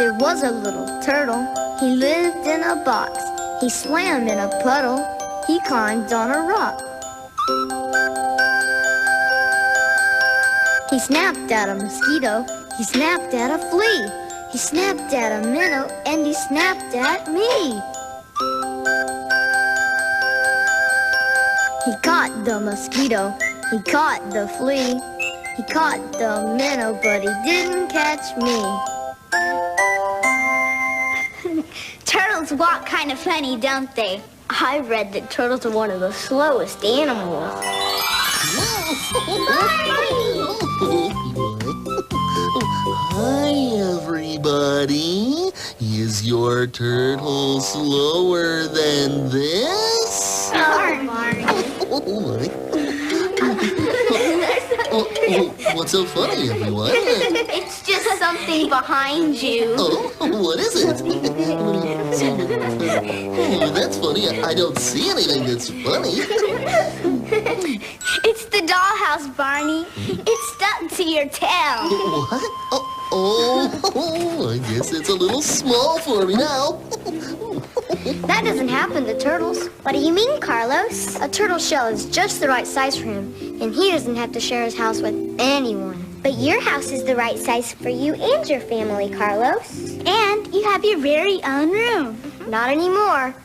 There was a little turtle. He lived in a box. He swam in a puddle. He climbed on a rock. He snapped at a mosquito. He snapped at a flea. He snapped at a minnow, and he snapped at me. He caught the mosquito. He caught the flea. He caught the minnow, but he didn't catch me. Turtles walk kind of funny, don't they? I read that turtles are one of the slowest animals. Hi, everybody. Is your turtle slower than this? Darn, Barney. What's so funny, everyone? It's just something behind you. Oh, what is it? Oh, that's funny. I don't see anything that's funny. It's the dollhouse, Barney. It's stuck to your tail. What? Oh, I guess it's a little small for me now. That doesn't happen to turtles. What do you mean, Carlos? A turtle shell is just the right size for him, and he doesn't have to share his house with anyone. But your house is the right size for you and your family, Carlos. And you have your very own room. Not anymore.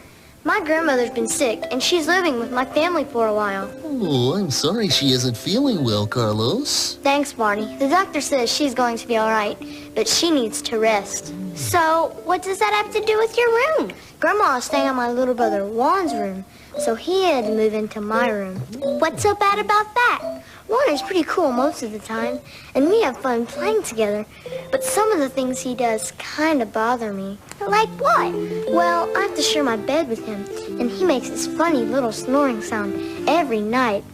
My grandmother's been sick, and she's living with my family for a while. Oh, I'm sorry she isn't feeling well, Carlos. Thanks, Barney. The doctor says she's going to be all right, but she needs to rest. So, what does that have to do with your room? Grandma is staying in my little brother Juan's room, so he had to move into my room. What's so bad about that? Juan is pretty cool most of the time, and we have fun playing together, but some of the things he does kind of bother me. Like what? Well, I have to share my bed with him, and he makes this funny little snoring sound every night.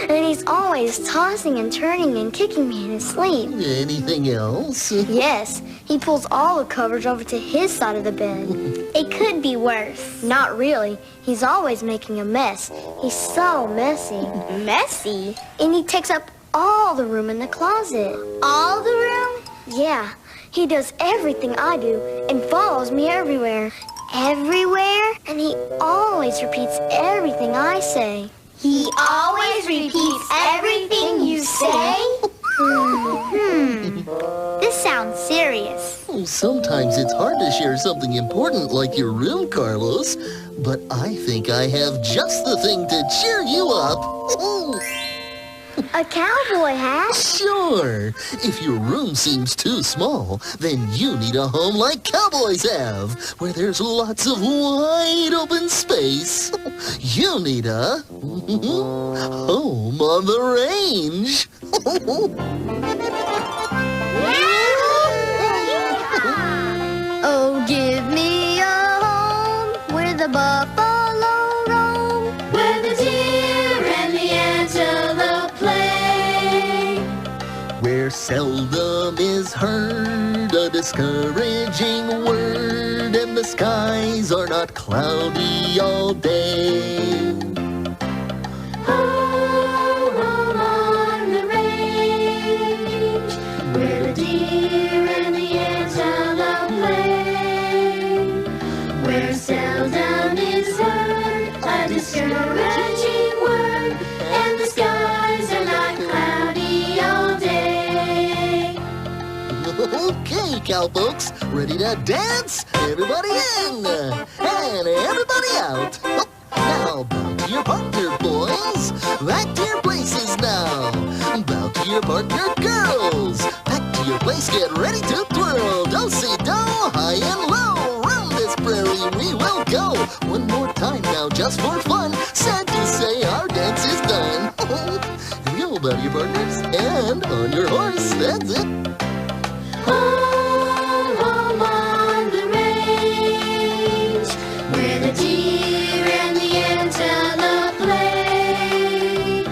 And he's always tossing and turning and kicking me in his sleep. Anything else? Yes, he pulls all the covers over to his side of the bed. It could be worse. Not really. He's always making a mess. He's so messy. Messy? And he takes up all the room in the closet. All the room? Yeah, he does everything I do and follows me everywhere. Everywhere? And he always repeats everything I say. He always repeats everything you say? This sounds serious. Oh, sometimes it's hard to share something important like your room, Carlos. But I think I have just the thing to cheer you up. A cowboy hat? Sure. If your room seems too small, then you need a home like cowboys have, where there's lots of wide open space. You need a home on the range. Oh, give me a home where the buffalo roam, where the deer and the antelope play, where seldom is heard a discouraging word, and the skies are not cloudy all day. home on the range, where the deer and the antelope play, where seldom is heard a discouraging word, and the skies are not cloudy all day. Okay, cowpokes, ready to dance? Everybody in and everybody out. Now bow to your partner, boys. Back to your places now. Bow to your partner, girls. Back to your place, get ready to twirl. Do-si-do, high and low. Round this prairie we will go. One more time now, just for fun. Sad to say, our dance is done. Here we go, bow to your partners. And on your horse, that's it. Home on the range, where the deer and the antelope play,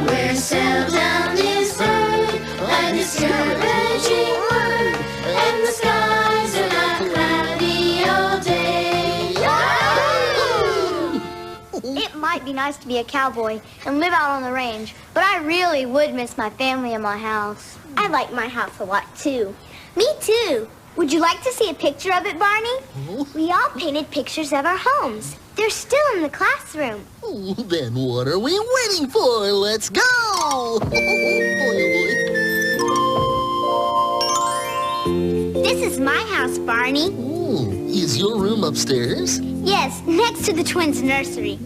where seldom is heard a discouraging word, and the skies are not cloudy all day. It might be be nice to be a cowboy and live out on the range, but I really would miss my family and my house. I like my house a lot, too. Me, too. Would you like to see a picture of it, Barney? We all painted pictures of our homes. They're still in the classroom. Oh, then what are we waiting for? Let's go! Oh, boy, This is my house, Barney. oh. Is your room upstairs? Yes, next to the twins' nursery.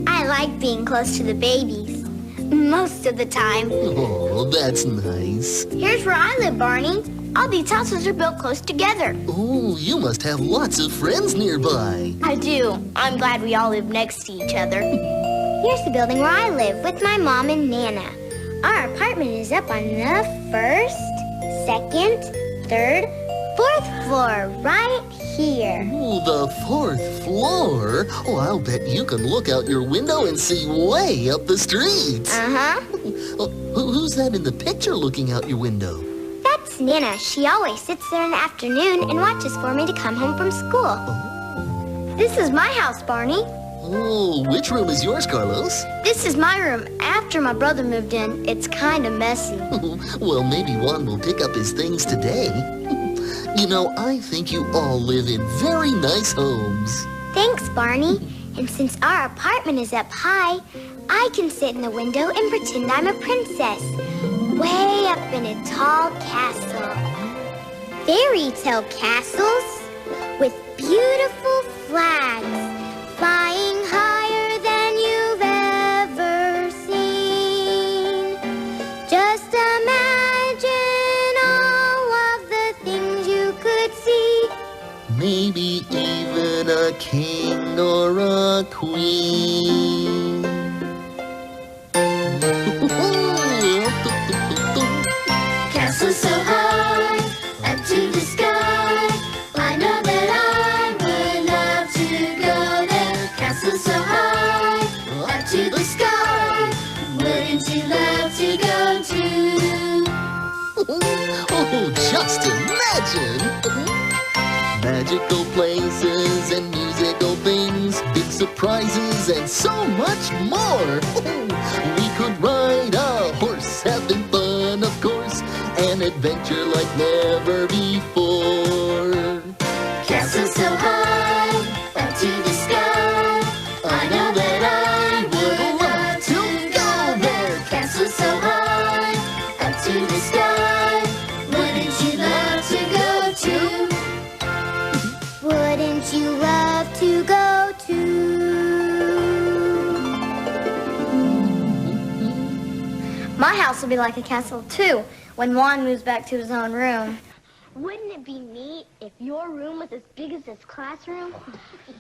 I like being close to the babies. Most of the time. Oh, that's nice. Here's where I live, Barney. All these houses are built close together. Oh, you must have lots of friends nearby. I do. I'm glad we all live next to each other. Here's the building where I live with my mom and Nana. Our apartment is up on the first, second, third, fourth floor, right here. Oh, the fourth floor? Oh, I'll bet you can look out your window and see way up the street. Uh-huh. Oh, who's that in the picture looking out your window? That's Nana. She always sits there in the afternoon and watches for me to come home from school. This is my house, Barney. Oh, which room is yours, Carlos? This is my room. After my brother moved in, it's kind of messy. Well, maybe Juan will pick up his things today. You know, I think you all live in very nice homes. Thanks, Barney. And since our apartment is up high, I can sit in the window and pretend I'm a princess. Way up in a tall castle. Fairy tale castles with beautiful flags flying higher than you've ever seen. Just imagine all of the things you could see. Maybe even a king or a queen. Castle so high, up to the sky. I know that I would love to go there. Castle so high, up to the sky. Wouldn't you love to go too? Oh, just imagine! Magical places and musical things, big surprises and so much more. We could ride a horse, having fun, of course, an adventure like never before. Castle so high, up to the sky. I know that I would love to go there. Castle so high, up to the sky. Wouldn't you love to go too? Wouldn't you love to go too? My house will be like a castle too when Juan moves back to his own room. Wouldn't it be neat if your room was as big as this classroom?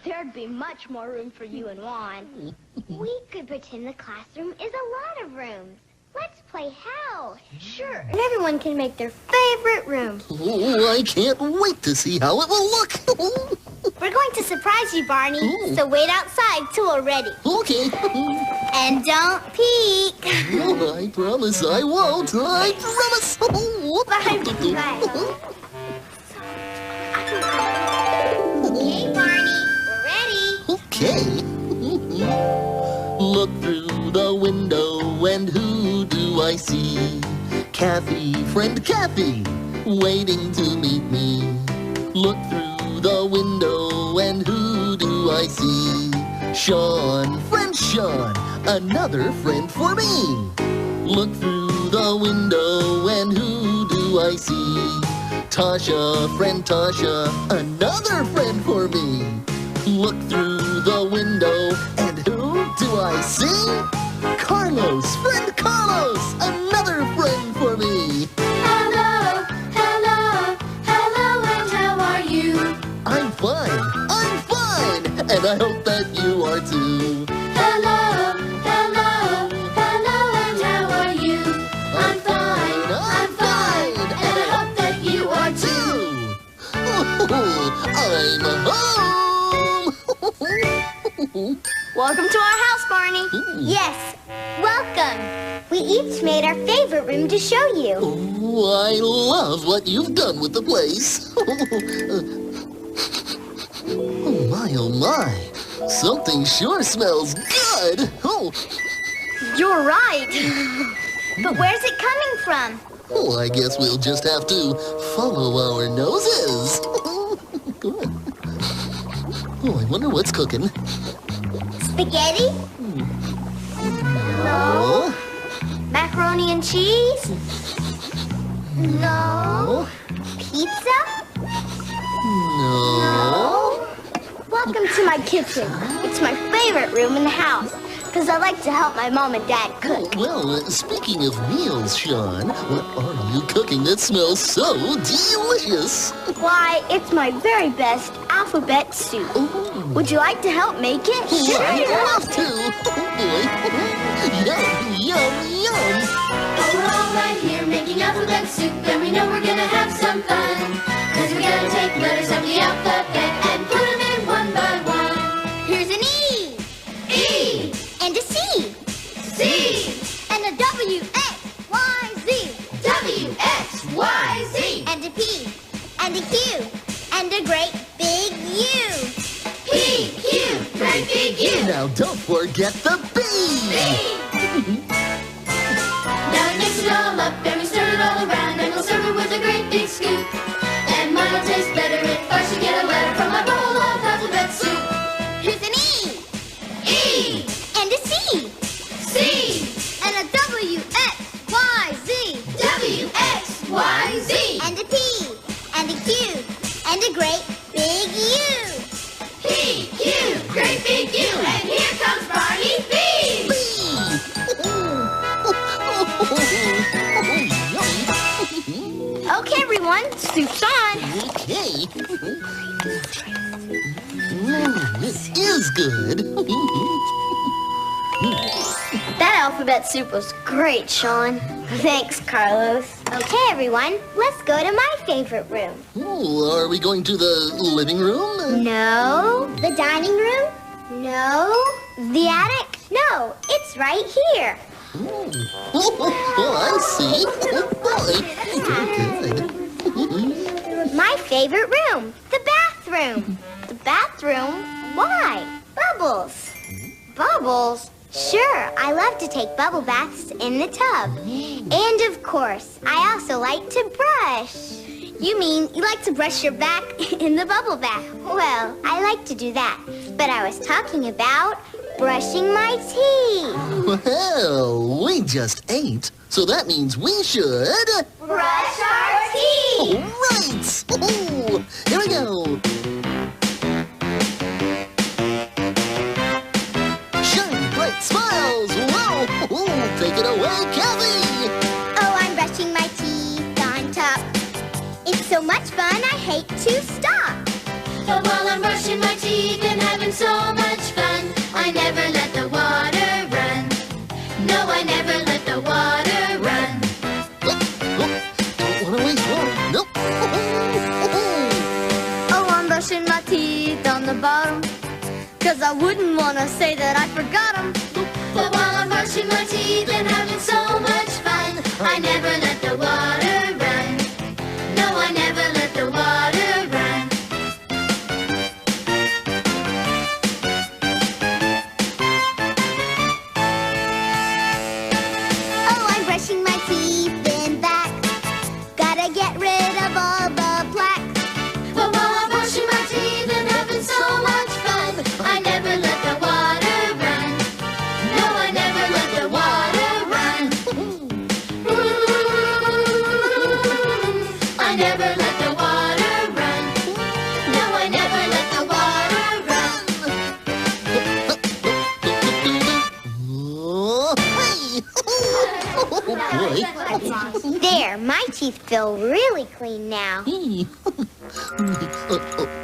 There'd be much more room for you and Juan. We could pretend the classroom is a lot of rooms. Let's play house. Sure. And everyone can make their favorite room. Oh, I can't wait to see how it will look. We're going to surprise you, Barney. Ooh. So wait outside till we're ready. Okay. And don't peek. Oh, I promise I won't. I promise. Okay, Barney, we're ready. Okay. Look through the window and who do I see? Kathy, friend Kathy, waiting to meet me. Look through the window and who do I see? Shawn, friend Shawn, another friend for me. Look through the window and who do I see? Tosha, friend Tosha, another friend for me. Look through the window and who do I see? Carlos, friend Carlos, another friend for me. Hello, hello, hello, and how are you? I'm fine, and I hope that you are too. Hello, hello, hello, and how are you? I'm fine, and I hope that you are too. I'm home! Welcome to our house, Barney. Yes, welcome. We each made our favorite room to show you. Oh, I love what you've done with the place. Oh my, oh my. Something sure smells good. Oh, You're right. But where's it coming from? oh, I guess we'll just have to follow our noses. Oh, I wonder what's cooking. Spaghetti? No. Macaroni and cheese? No. Pizza? No. Welcome to my kitchen. It's my favorite room in the house because I like to help my mom and dad cook. Well, speaking of meals, Shawn, what are you cooking that smells so delicious? Why, it's my very best alphabet soup. Oh, Would you like to help make it? I'd love to. Oh, boy. Yum, yum, yum. Oh, we're all right here making alphabet soup, and we know we're gonna have some fun. 'Cause we gotta take letters of the alphabet and put them in one by one. Here's an E. E, And a C. C, And a W, X, Y, Z. W, X, Y, Z. And a P. And a Q. And a great big U. P, Q, great big U. Now don't forget the B. Now we mix it all up and we stir it all around, and we'll serve it with a great big scoop. And mine will taste better if I should get a letter from my bowl of alphabet soup. Here's an E. E, And a C. C, And a W, X, Y, Z. W, X, Y, Z. And a P. And a Q. And a great big U. P, Q, great big U. And here comes Barney B. Okay, everyone, soup's on. Okay. This is good. That alphabet soup was great, Shawn. Thanks, Carlos. Okay, everyone, let's go to my favorite room. Oh, are we going to the living room? No. The dining room? No. The attic? No, it's right here. Oh, I see. Oh, boy. Good. My favorite room, the bathroom. The bathroom? Why? Bubbles. Bubbles? Sure, I love to take bubble baths in the tub. And of course, I also like to brush. You mean you like to brush your back in the bubble bath? Well, I like to do that. But I was talking about brushing my teeth. Well, we just ate, so that means we should... Brush our teeth. All right. Oh, here we go. Shiny, bright smiles. Wow. Oh, take it away, Kathy. Oh, I'm brushing my teeth on top. It's so much fun, I hate to stop. But while I'm brushing my teeth and having so much fun, I never let the water run. No, I never let the water run. Don't want to waste water. Nope. Oh, I'm brushing my teeth on the bottom, 'cause I wouldn't want to say that I forgot them. But while I'm brushing my teeth and having so much fun, I never let the water run. No, I never let the water run. Oh, I'm brushing my teeth in back. Gotta get rid of all the plaque. But while I'm brushing my teeth and having so much fun, I never let the water run. No, I never let the water run. I never let the water run. No, I never let the water Oh, hey. Oh, boy. There, my teeth feel really clean now. Hey.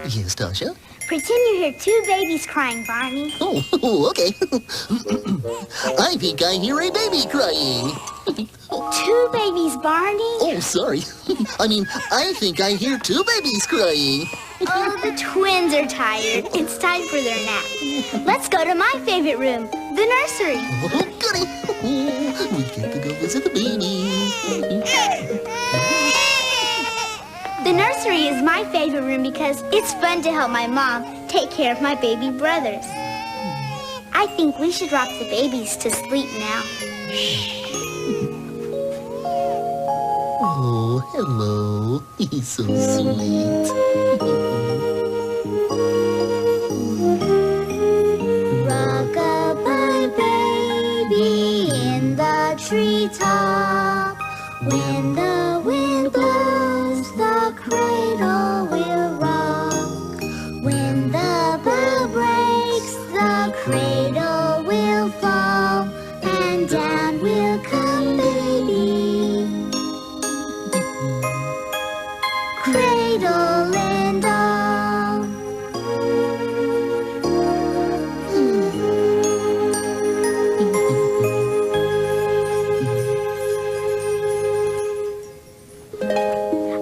Yes, Tosha? Pretend you hear two babies crying, Barney. Oh, okay. I think I hear a baby crying. Two babies, Barney? Oh, sorry. I mean, I think I hear two babies crying. Oh, the twins are tired. It's time for their nap. Let's go to my favorite room, the nursery. Oh, goody. We get to go visit the babies. The nursery is my favorite room because it's fun to help my mom take care of my baby brothers. I think we should rock the babies to sleep now. Oh, hello. He's so sweet. Rock-a-bye, baby, in the treetop. When the wind blows, the cradle will rock. When the bough breaks, the cradle will fall, and down will come baby. Cradle and all.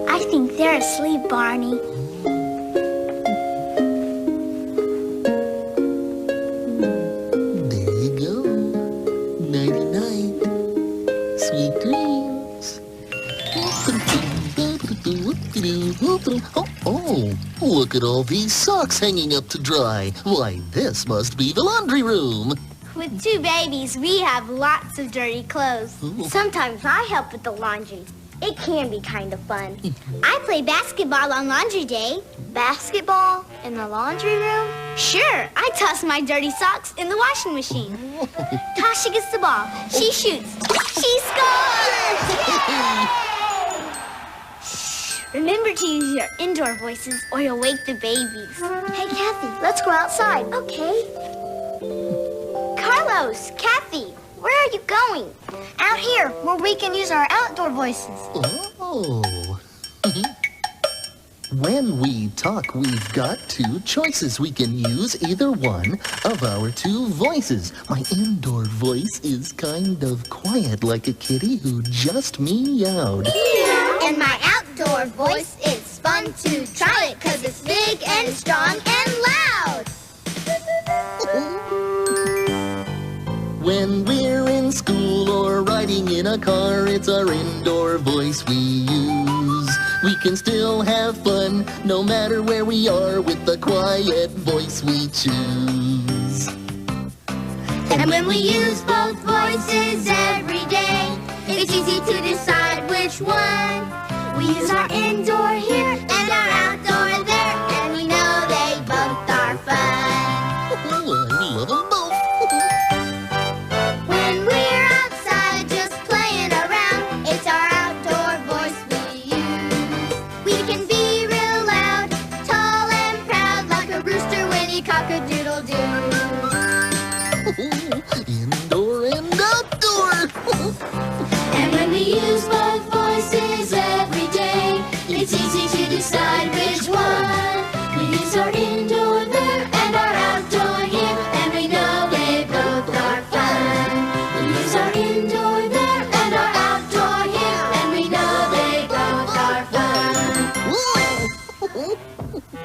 I think they're asleep, Barney. There you go. Nighty-night. Sweet dreams. Oh, look at all these socks hanging up to dry. Why, this must be the laundry room. With 2 babies, we have lots of dirty clothes. Ooh. Sometimes I help with the laundry. It can be kind of fun. I play basketball on laundry day. Basketball in the laundry room? Sure, I toss my dirty socks in the washing machine. Tosha gets the ball. She shoots. She scores! Shh. Remember to use your indoor voices or you'll wake the babies. Hey, Kathy, let's go outside. Okay. Carlos, Kathy, where are you going? Out here, where we can use our outdoor voices. Oh. When we talk, we've got 2 choices. We can use either one of our 2 voices. My indoor voice is kind of quiet, like a kitty who just meowed. And my outdoor voice is fun to try it, 'cause it's big and strong and loud. When we're in school or riding in a car, it's our indoor voice we use. We can still have fun, no matter where we are, with the quiet voice we choose. And when we use both voices every day, it's easy to decide which one. We use our indoor here and our outdoor there, and we know they both are fun. Oh, I love them both. When we're outside just playing around, it's our outdoor voice we use. We can be real loud, tall and proud, like a rooster when he cock-a-doodle-doo. Indoor and outdoor. And when we use both voices every day, it's easy to decide which one. We use our indoor there and our outdoor here, and we know they both are fun. We use our indoor there and our outdoor here, and we know they both are fun.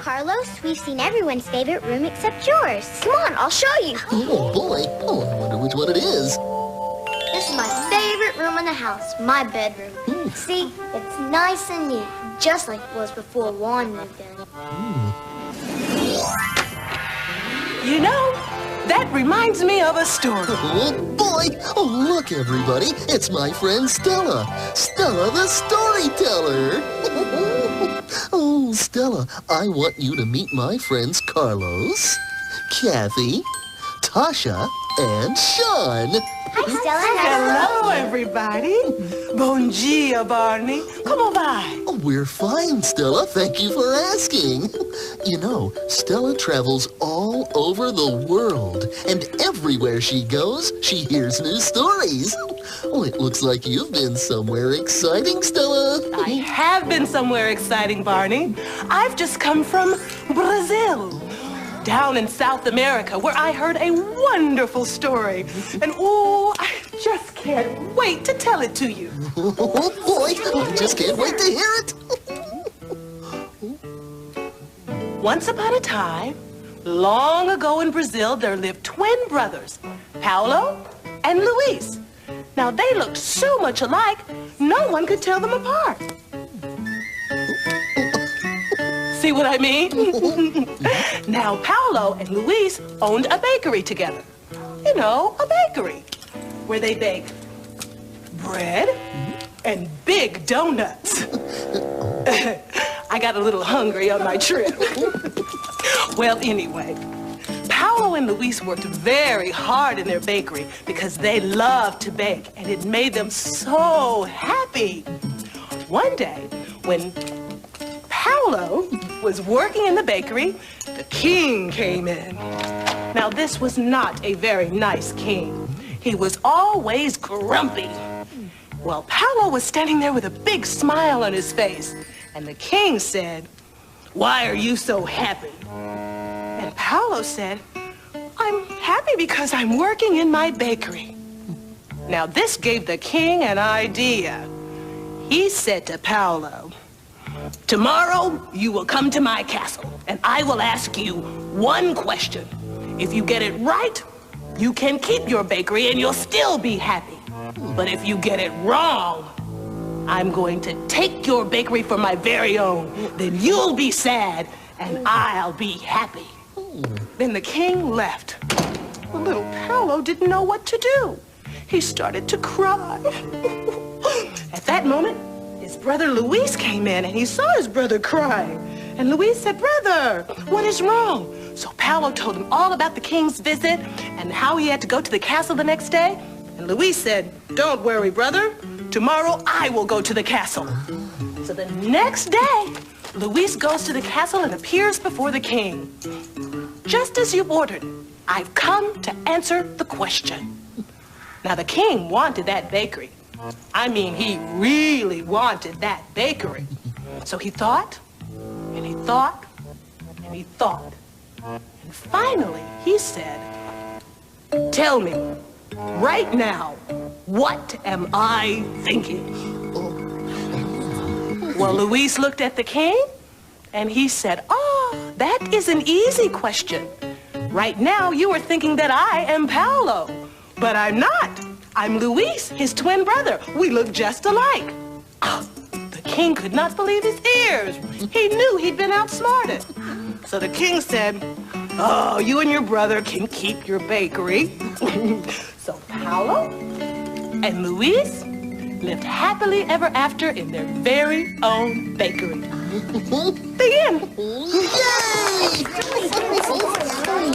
Carlos, we've seen everyone's favorite room except yours. Come on, I'll show you. Oh, boy. Oh, I wonder which one it is. This is my favorite room in the house, my bedroom. See, it's nice and neat, just like it was before Juan moved in. You know, that reminds me of a story. Oh, boy. Oh, look, everybody. It's my friend Stella. Stella the Storyteller. Oh, Stella, I want you to meet my friends Carlos, Kathy, Tosha, and Shawn. Hi, Stella. Hello, everybody. Bon dia, Barney. Come by. Oh, we're fine, Stella. Thank you for asking. You know, Stella travels all over the world, and everywhere she goes, she hears new stories. Oh, it looks like you've been somewhere exciting, Stella. I have been somewhere exciting, Barney. I've just come from Brazil, down in South America, where I heard a wonderful story. And oh, I just can't wait to tell it to you. Oh, boy, I just can't wait to hear it. Once upon a time, long ago in Brazil, there lived twin brothers, Paulo and Luis. Now, they looked so much alike, no one could tell them apart. See what I mean? Now, Paulo and Luis owned a bakery together. you know, a bakery where they bake bread and big donuts. I got a little hungry on my trip. Well, anyway, Paolo and Luis worked very hard in their bakery because they loved to bake, and it made them so happy. One day, when Paolo was working in the bakery, the king came in. Now, this was not a very nice king. He was always grumpy. Well, Paolo was standing there with a big smile on his face, and the king said, "Why are you so happy?" And Paolo said, "I'm happy because I'm working in my bakery." Now, this gave the king an idea. He said to Paolo, "Tomorrow, you will come to my castle, and I will ask you one question. If you get it right, you can keep your bakery and you'll still be happy. But if you get it wrong, I'm going to take your bakery for my very own. Then you'll be sad, and I'll be happy." Then the king left. The little Paolo didn't know what to do. He started to cry. At that moment, his brother Luis came in, and he saw his brother crying. And Luis said, "Brother, what is wrong?" So Paolo told him all about the king's visit and how he had to go to the castle the next day. And Luis said, "Don't worry, brother. Tomorrow I will go to the castle." So the next day, Luis goes to the castle and appears before the king. "Just as you ordered, I've come to answer the question." Now, the king wanted that bakery. I mean, he really wanted that bakery. So he thought, and he thought, and he thought. And finally, he said, "Tell me, right now, what am I thinking?" Well, Luis looked at the king, and he said, "Oh, that is an easy question. Right now, you are thinking that I am Paolo, but I'm not. I'm Luis, his twin brother. We look just alike." The king could not believe his ears. He knew he'd been outsmarted. So the king said, "Oh, you and your brother can keep your bakery." So Paolo and Luis lived happily ever after in their very own bakery. The end. Yay!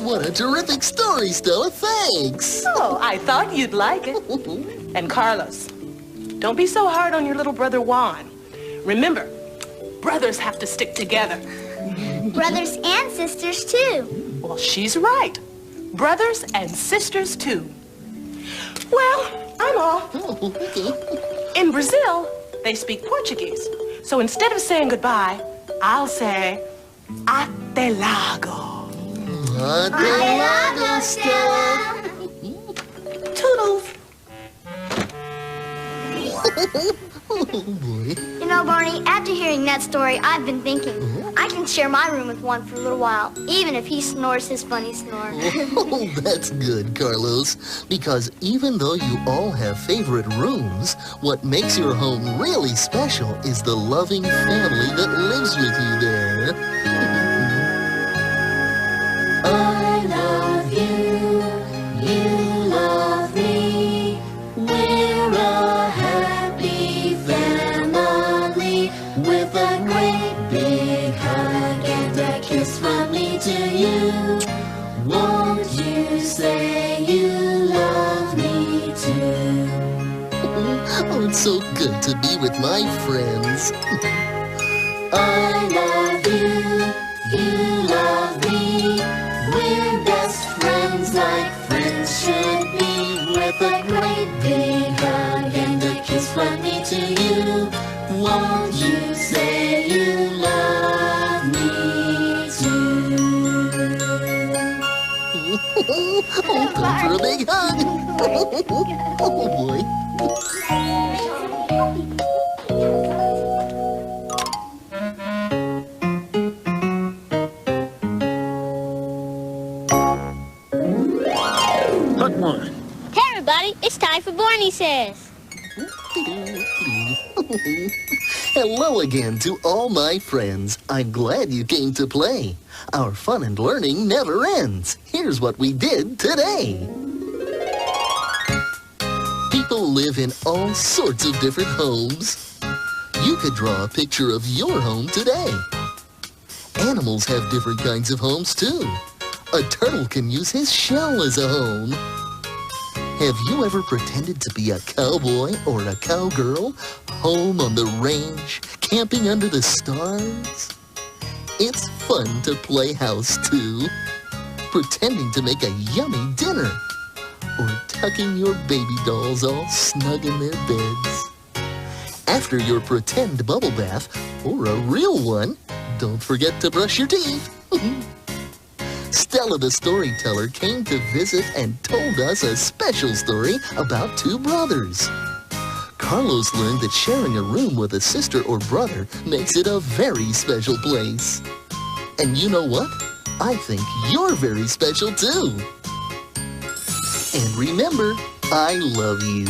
What a terrific story, Stella. Thanks. Oh, I thought you'd like it. And Carlos, don't be so hard on your little brother Juan. Remember, brothers have to stick together. Brothers and sisters, too. Well, she's right. Brothers and sisters, too. Well, I'm off. Okay. In Brazil, they speak Portuguese. So instead of saying goodbye, I'll say, "Até logo." Até logo, Stella. Toodles. Oh, boy. You know, Barney, after hearing that story, I've been thinking I can share my room with Juan for a little while, even if he snores his funny snore. Oh, that's good, Carlos. Because even though you all have favorite rooms, what makes your home really special is the loving family that lives with you there. I love you, you love me. We're a happy family with a great big hug and a kiss from me to you. Won't you say you love me too? Oh, it's so good to be with my friends. I love you, you love me. We're best friends like friends should be. With a great big hug and a kiss from me to you. Won't you say you love me too? Oh, time for a big hug. Oh, boy. Hut one. Hey, everybody, it's time for Barney Says. Hello again to all my friends. I'm glad you came to play. Our fun and learning never ends. Here's what we did today. People live in all sorts of different homes. You could draw a picture of your home today. Animals have different kinds of homes too. A turtle can use his shell as a home. Have you ever pretended to be a cowboy or a cowgirl, home on the range, camping under the stars? It's fun to play house too. Pretending to make a yummy dinner, or tucking your baby dolls all snug in their beds. After your pretend bubble bath, or a real one, don't forget to brush your teeth. Stella the Storyteller came to visit and told us a special story about two brothers. Carlos learned that sharing a room with a sister or brother makes it a very special place. And you know what? I think you're very special too. And remember, I love you.